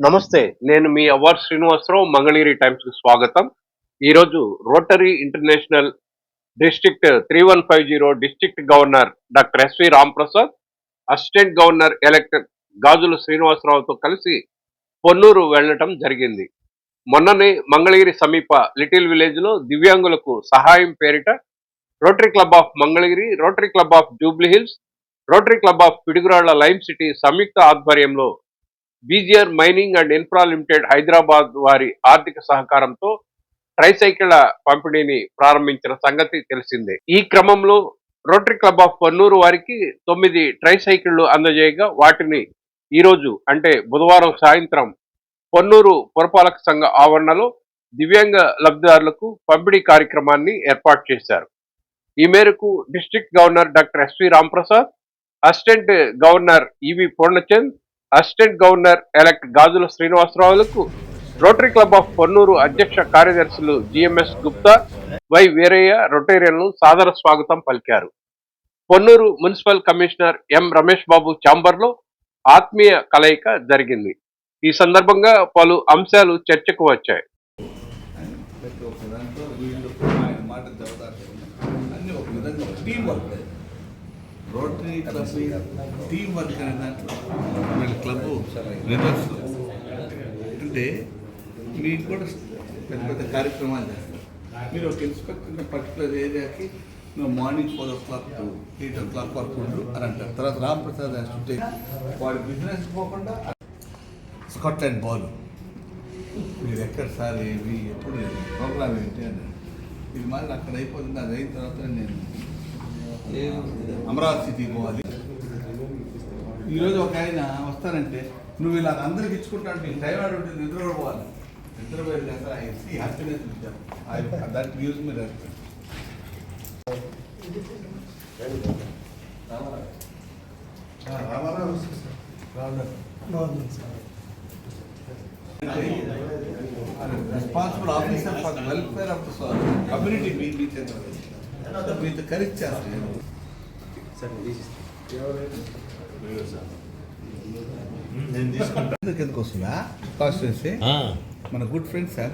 నమస్తే. నేను మీ అవార్ శ్రీనివాసరావు. మంగళగిరి టైమ్స్‌కి స్వాగతం. ఈరోజు Rotary International district 3150 district governor doctor SV Ramprasad, assistant governor elect Gajula శ్రీనివాసరావుతో కలిసి పొన్నూరు వెళ్ళటం జరిగింది. మొన్ననే మంగళగిరి సమీప లిటిల్ విలేజ్‌లో దివ్యాంగులకు సహాయం పేరిట Rotary club of Mangalagiri, Rotary club of Jubilee Hills, Rotary club of Piduguralla lime city సంయుక్త ఆధ్వర్యంలో BGR mining and infra limited Hyderabad వారి ఆర్థిక సహకారంతో ట్రైసైకిళ్ల పంపిణీని ప్రారంభించిన సంగతి తెలిసిందే. ఈ క్రమంలో రోటరీ క్లబ్ ఆఫ్ పొన్నూరు వారికి 9 ట్రైసైకిళ్లు అందజేయగా వాటిని ఈరోజు అంటే బుధవారం సాయంత్రం పొన్నూరు పురపాలక సంఘ ఆవరణలో దివ్యాంగ లబ్ధిదారులకు పంపిణీ కార్యక్రమాన్ని ఏర్పాటు చేశారు. ఈ మేరకు district governor doctor SV Ramprasad, assistant governor EV Purnachand, assistant governor elect Gajula శ్రీనివాసరావులకు రోటరీ క్లబ్ ఆఫ్ పొన్నూరు అధ్యక్ష కార్యదర్శులు జిఎంఎస్ గుప్తా, వై వీరయ్య రొటేరియన్లు సాదర స్వాగతం పలికారు. Ponnuru municipal commissioner M Ramesh Babu ఛాంబర్లో ఆత్మీయ కలయిక జరిగింది. ఈ సందర్భంగా పలు అంశాలు చర్చకు వచ్చాయి. రోటరీ క్లబ్ టీం వర్క్ అనే దాంట్లో వీళ్ళ క్లబ్ రివర్స్ అంటే మీకు కూడా పెద్ద పెద్ద కార్యక్రమాలు చేస్తారు. మీరు ఒక ఇన్స్పెక్టర్ పర్టికులర్ ఏరియాకి నువ్వు మార్నింగ్ 4 o'clock to 8 o'clock వరకు ఉండు అని అంటారు. తర్వాత రాంప్రసాద్ అంటే వాడి బిజినెస్ పోకుండా స్కాట్లాండ్ బాల్ మీరు ఎక్కడ సార్ ఏవి ఎప్పుడు ప్రోగ్రామ్ ఏంటి అని ఇది మళ్ళీ అక్కడ అయిపోతుంది. అది అయిన తర్వాత నేను అమరావతి సిటీకి పోవాలి. ఈరోజు ఒక ఆయన వస్తానంటే నువ్వు ఇలా అందరికి ఇచ్చుకుంటాను నీకు టైం ఆడి ఉంటుంది, నిద్రపోవాలి. నిద్రపోయేది కదా హ్యాపీనెస్ ఇచ్చాను. దానికి యూజ్ మీరు వేస్తాను. Responsible officer for welfare of the community మీతో కరెక్ట్ చేస్తాను. నేను తీసుకుంటాను. కిందకు వస్తుందా కాన్స్టిట్యున్సీ మన గుడ్ ఫ్రెండ్ సార్.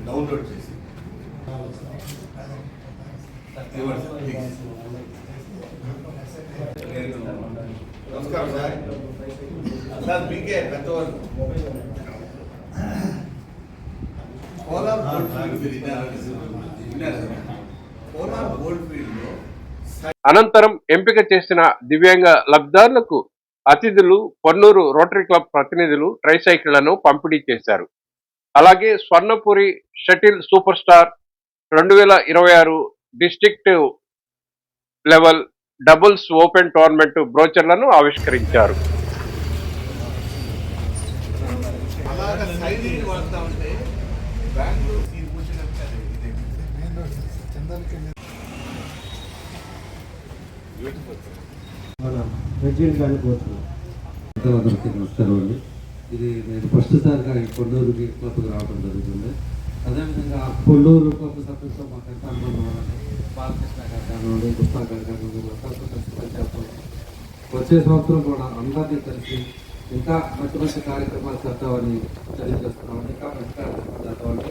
డౌన్లోడ్ చేసి నమస్కారం సార్. సార్ మీకే పెద్దవాళ్ళు అనంతరం ఎంపిక చేసిన దివ్యాంగ లబ్ధిదారులకు అతిథులు, పొన్నూరు రోటరీ క్లబ్ ప్రతినిధులు ట్రైసైకిళ్లను పంపిణీ చేశారు. అలాగే Swarnapuri shuttle super star 2026 district level doubles open tournament బ్రోచర్లను ఆవిష్కరించారు. నమస్కారం అండి. ఇది నేను ఫస్ట్ సారిగా ఈ పొన్నూరుకి క్లబ్కి రావడం జరుగుతుంది. అదేవిధంగా పొన్నూరు క్లబ్ సభ్యులతో మాకు ఎంత అనుభవం బాలకృష్ణ గారు కానివ్వండి, గుప్తా గారు కానివ్వండి, అందరితో కలిసి పనిచేస్తాం. వచ్చే సంవత్సరం కూడా అందరినీ కలిసి ఇంకా మంచి మంచి కార్యక్రమాలు చేద్దామని తెలియజేస్తున్నామండి. ఇంకా మంచి కార్యక్రమాలు చేద్దామంటే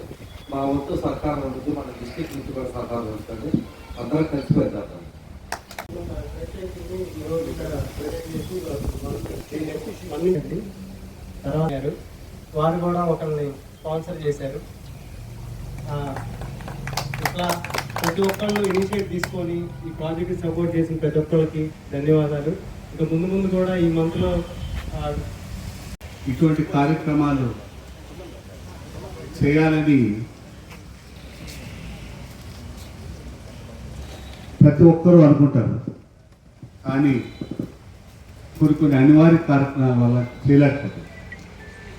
మా వంతు సహకారం ఉంటుంది, మన డిస్ట్రిక్ట్ నుంచి కూడా సహకారం ఉంటుంది. అందరం కలిసిపోయి చేద్దాం. వారు కూడా ఒకరిని స్పాన్సర్ చేశారు. ఇట్లా ప్రతి ఒక్కళ్ళు ఇనిషియేట్ తీసుకొని ఈ ప్రాజెక్ట్ని సపోర్ట్ చేసిన ప్రతి ఒక్కరికి ధన్యవాదాలు. ఇక ముందు ముందు కూడా ఈ మంత్లో ఇటువంటి కార్యక్రమాలు చేయాలని ప్రతి ఒక్కరూ అనుకుంటారు. కానీ కొన్ని అనివార్య కార్యక్రమాల వల్ల చేయలేకపోతారు.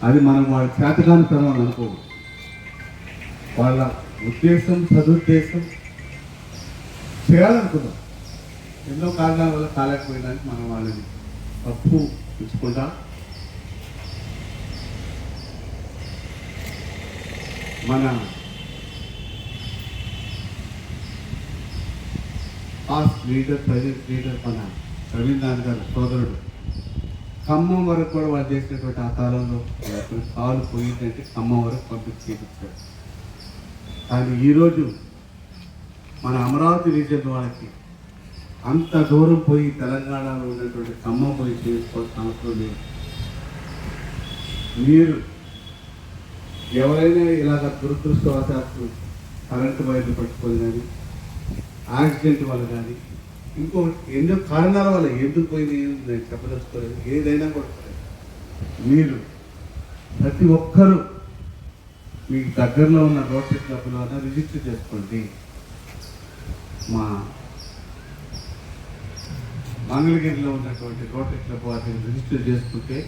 అది మనం వాళ్ళ చేతకానితనం అని అనుకోదు. వాళ్ళ ఉద్దేశం, సదుద్దేశం చేయాలనుకున్నాం. ఎన్నో కారణాల వల్ల కాలేకపోయేదానికి మనం వాళ్ళని తప్పు ఇచ్చుకుంటా మన పాస్ట్ లీడర్, ప్రజెంట్ లీడర్ మన రవీంద్రనాథ్ గారు సోదరుడు ఖమ్మం వరకు కూడా వాళ్ళు చేసినటువంటి ఆ కాలంలో కాలు పోయిందంటే ఖమ్మం వరకు పంపించి చేయించారు. కానీ ఈరోజు మన అమరావతి రీజన్ వాళ్ళకి అంత దూరం పోయి తెలంగాణలో ఉన్నటువంటి ఖమ్మం పోయి చేసుకోవాల్సిన అవసరం లేదు. మీరు ఎవరైనా ఇలాగ దురదృష్టవశాత్తు కరెంటు వైర్లు పట్టుకొని కానీ యాక్సిడెంట్ వల్ల కానీ ఇంకొకటి ఎన్నో కారణాల వల్ల ఎందుకు పోయింది నేను చెప్పదలుచుకోలేదు, ఏదైనా కూడా మీరు ప్రతి ఒక్కరూ మీకు దగ్గరలో ఉన్న రోటరీ క్లబ్లో రిజిస్టర్ చేసుకోండి. మా మంగళగిరిలో ఉన్నటువంటి రోటరీ క్లబ్ వాటిని రిజిస్టర్ చేసుకుంటే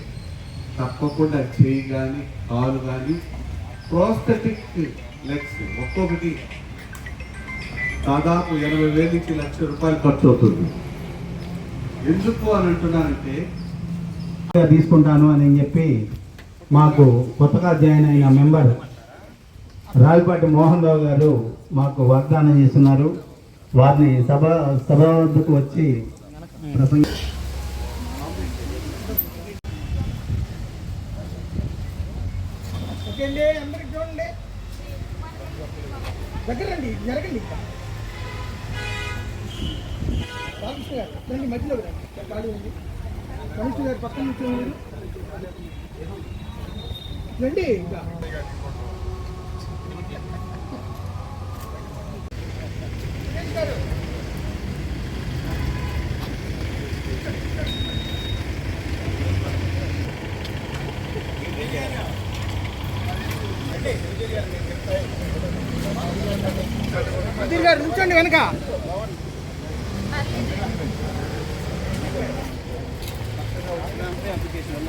తప్పకుండా చేయి కానీ కాలు కానీ ప్రోస్థెటిక్ లెగ్స్ ఒక్కొక్కటి దాదాపు 80,000 నుంచి ₹1,00,000 ఖర్చు అవుతుంది. ఎందుకు అని అంటున్నానంటే తీసుకుంటాను అని చెప్పి మాకు కొత్తగా జాయిన్ అయిన మెంబర్ రావిపాటి మోహన్ రావు గారు మాకు వాగ్దానం చేస్తున్నారు. వారిని సభ వద్దకు వచ్చి ప్రసంగ అందరికి చూడండి, దగ్గర రండి, జరగండి. బాలకృష్ణ గారు రండి, మధ్యలో రండి, ఖాళీ ఉంది. కమిషనర్ గారు పక్కన నుంచి మీరు రండి. ఇంకా అదిర్ గారు నుంచండి వెనక. అప్లికేషన్